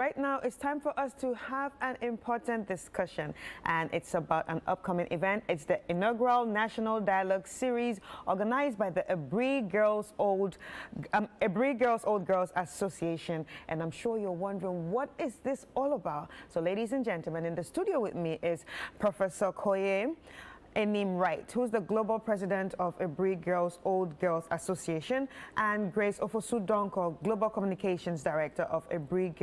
Right now, it's time for us to have an important discussion, and it's about an upcoming event. It's the inaugural National Dialogue Series organized by the Aburi Old Girls Association. And I'm sure you're wondering, what is this all about? So, ladies and gentlemen, in the studio with me is Professor Koye Enim Wright, who's the global president of Aburi Old Girls Association, and Grace Ofosu-Donko, global communications director of Aburi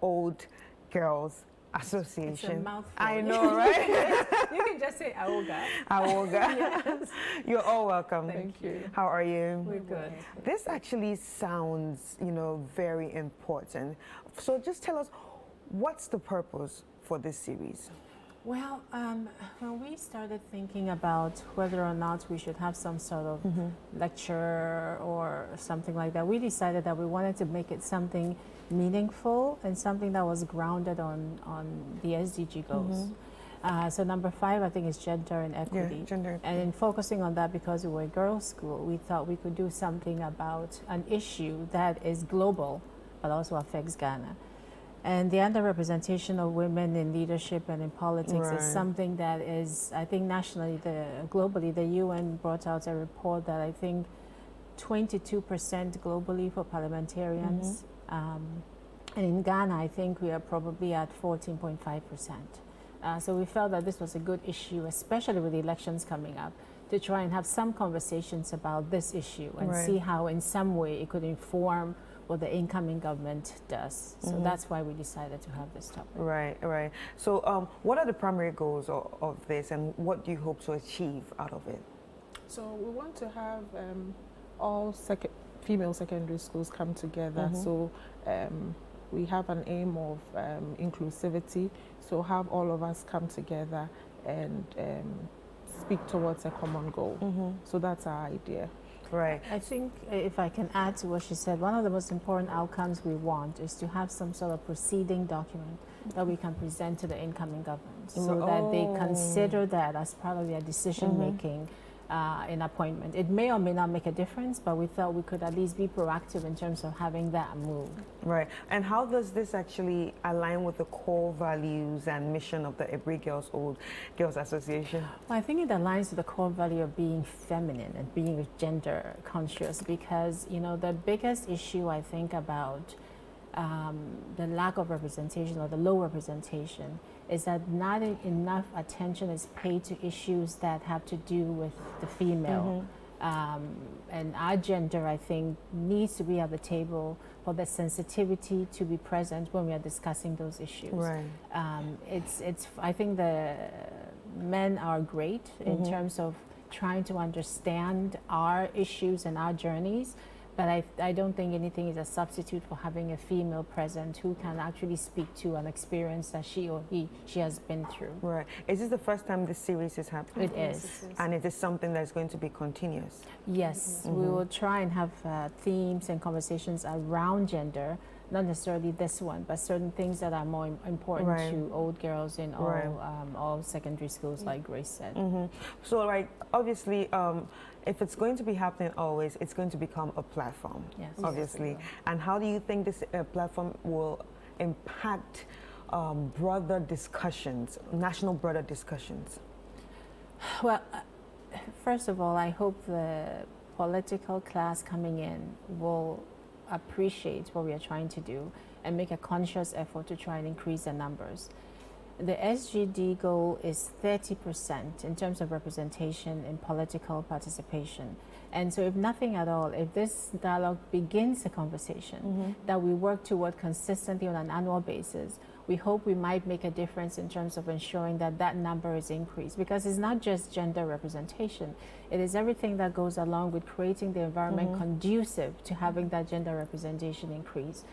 Old Girls Association. It's a mouthful. I know, right? You can just say Awoga. Awoga. Yes. You're all welcome. Thank you. How are you? We're good. This actually sounds, very important. So just tell us, what's the purpose for this series? Well, when we started thinking about whether or not we should have some sort of lecture or something like that, we decided that we wanted to make it something meaningful and something that was grounded on the SDG goals. So number 5, I think, is gender and equity. Yeah, gender. And in focusing on that, because we were a girls' school, we thought we could do something about an issue that is global, but also affects Ghana. And the underrepresentation of women in leadership and in politics is something that is, I think, nationally, globally, the UN brought out a report that I think 22% globally for parliamentarians. And in Ghana, I think we are probably at 14.5%. So we felt that this was a good issue, especially with the elections coming up, to try and have some conversations about this issue and see how in some way it could inform what the incoming government does. So that's why we decided to have this topic. Right. So what are the primary goals of this, and what do you hope to achieve out of it? So we want to have all female secondary schools come together. So we have an aim of inclusivity. So have all of us come together and speak towards a common goal. So that's our idea. Right. I think, if I can add to what she said, one of the most important outcomes we want is to have some sort of proceeding document that we can present to the incoming government, so that they consider that as part of their decision making in appointment. It may or may not make a difference, but we thought we could at least be proactive in terms of having that move. Right. And how does this actually align with the core values and mission of the Aburi Old Girls Association? Well, I think it aligns with the core value of being feminine and being gender conscious, because, the biggest issue I think about the lack of representation or the low representation is that not enough attention is paid to issues that have to do with the female. And our gender, I think, needs to be at the table for the sensitivity to be present when we are discussing those issues. Right. I think the men are great in terms of trying to understand our issues and our journeys, but I don't think anything is a substitute for having a female present who can actually speak to an experience that she has been through. Right. Is this the first time this series is happening? It is. And it is something that's going to be continuous? Yes. We will try and have themes and conversations around gender, not necessarily this one, but certain things that are more important to old girls in all secondary schools, like Grace said. So, obviously, if it's going to be happening always, it's going to become a platform, obviously. Yes, and how do you think this platform will impact broader discussions, national broader discussions? Well, first of all, I hope the political class coming in will appreciate what we are trying to do and make a conscious effort to try and increase the numbers. The SGD goal is 30% in terms of representation in political participation. And so if nothing at all, if this dialogue begins a conversation that we work toward consistently on an annual basis, we hope we might make a difference in terms of ensuring that that number is increased, because it's not just gender representation. It is everything that goes along with creating the environment conducive to having that gender representation increase.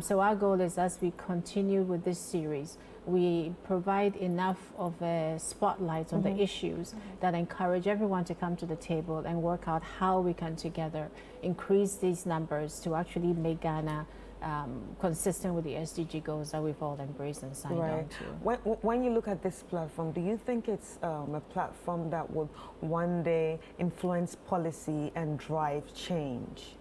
So our goal is, as we continue with this series, we provide enough of a spotlight on the issues that encourage everyone to come to the table and work out how we can together increase these numbers to actually make Ghana consistent with the SDG goals that we've all embraced and signed on to. When you look at this platform, do you think it's a platform that would one day influence policy and drive change?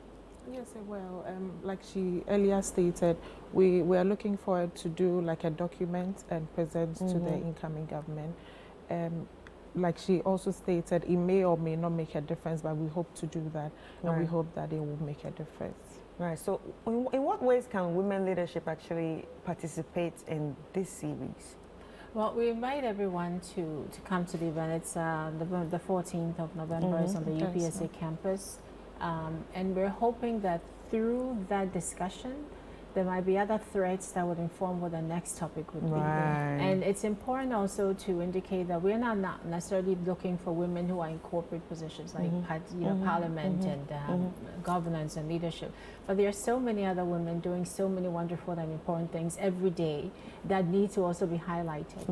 Yes, it will. Like she earlier stated, we are looking forward to do like a document and present to the incoming government. Like she also stated, it may or may not make a difference, but we hope to do that, and we hope that it will make a difference. Right. So, in what ways can women leadership actually participate in this series? Well, we invite everyone to come to the event. It's the 14th of November. It's on the UPSA campus. And we're hoping that through that discussion, there might be other threads that would inform what the next topic would be. And it's important also to indicate that we're not necessarily looking for women who are in corporate positions like parliament and governance and leadership. But there are so many other women doing so many wonderful and important things every day that need to also be highlighted.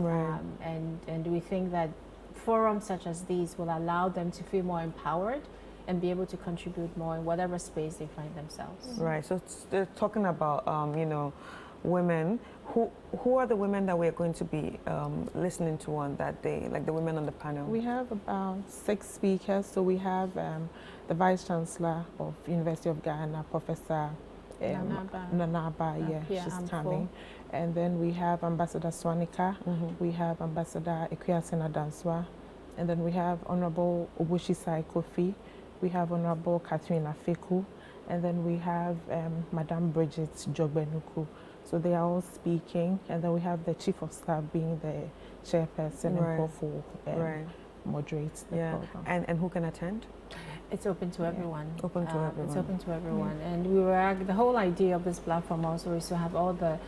And we think that forums such as these will allow them to feel more empowered and be able to contribute more in whatever space they find themselves. Right. So they're talking about, you know, women. Who are the women that we're going to be listening to on that day, like the women on the panel? We have about 6 speakers. So we have the Vice Chancellor of University of Ghana, Professor Nanaba, she's coming. And then we have Ambassador Swanika, we have Ambassador Ekuasena Danswa, and then we have Honorable Obushisai Kofi, we have Honorable Catherine Afeku, and then we have Madame Bridget Jogbenuku. So they are all speaking, and then we have the Chief of Staff being the chairperson and for moderate the program. And who can attend? It's open to everyone. Open to everyone. It's open to everyone. And we were the whole idea of this platform also is to have all the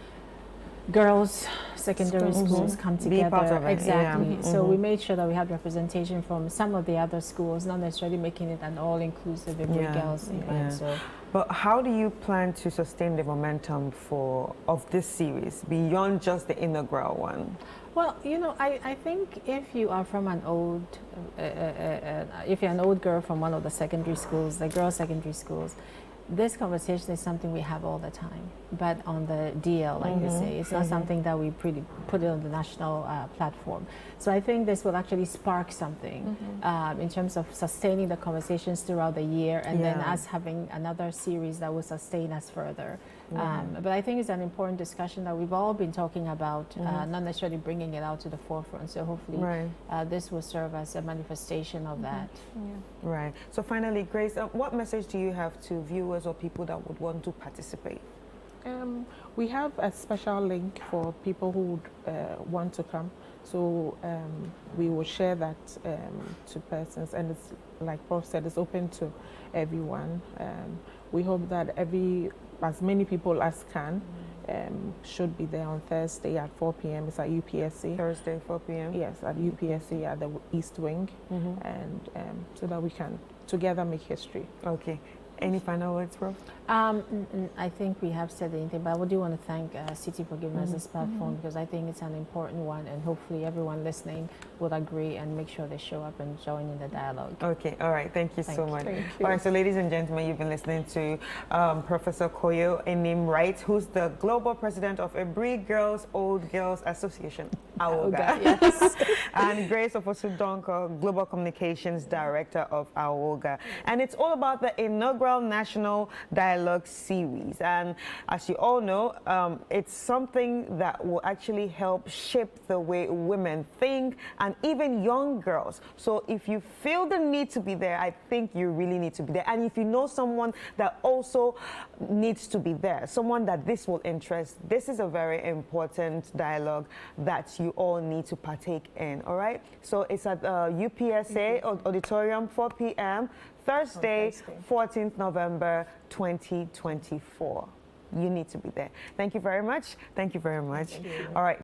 girls secondary schools come together. Be part of it. Exactly. So we made sure that we had representation from some of the other schools, not necessarily making it an all-inclusive Aburi girls event. So, but how do you plan to sustain the momentum of this series beyond just the inaugural one? Well, you know, I think if you are from an old, if you're an old girl from one of the secondary schools, the girls' secondary schools, this conversation is something we have all the time, but on the DL, like you say, it's not something that we put it on the national platform. So I think this will actually spark something in terms of sustaining the conversations throughout the year, and then us having another series that will sustain us further. But I think it's an important discussion that we've all been talking about, not necessarily bringing it out to the forefront. So hopefully this will serve as a manifestation of that. Right. So finally, Grace, what message do you have to viewers or people that would want to participate? We have a special link for people who would want to come. So we will share that to persons, and it's like Prof said, it's open to everyone. We hope that as many people as can should be there on Thursday at 4 p.m. It's at UPSA. Thursday, 4 p.m. Yes, at UPSA at the East Wing, and so that we can together make history. Okay. Any final words, Prof? I think we have said anything, but I do want to thank City for giving us this platform, because I think it's an important one, and hopefully everyone listening will agree and make sure they show up and join in the dialogue. Okay, all right. Thank you so much. Thank you. All right, so ladies and gentlemen, you've been listening to Professor Koyo Enim Wright, who's the global president of Aburi Girls Old Girls Association, AWOGA. Yes. And Grace Ofosudonko, global communications director of AWOGA. And it's all about the inaugural National Dialogue Series. And as you all know, it's something that will actually help shape the way women think, and even young girls. So if you feel the need to be there, I think you really need to be there. And if you know someone that also needs to be there, someone that this will interest, this is a very important dialogue that you all need to partake in, all right? So it's at UPSA Auditorium, 4 p.m. Thursday, 14th November 2024. You need to be there. Thank you very much. Thank you very much. All right.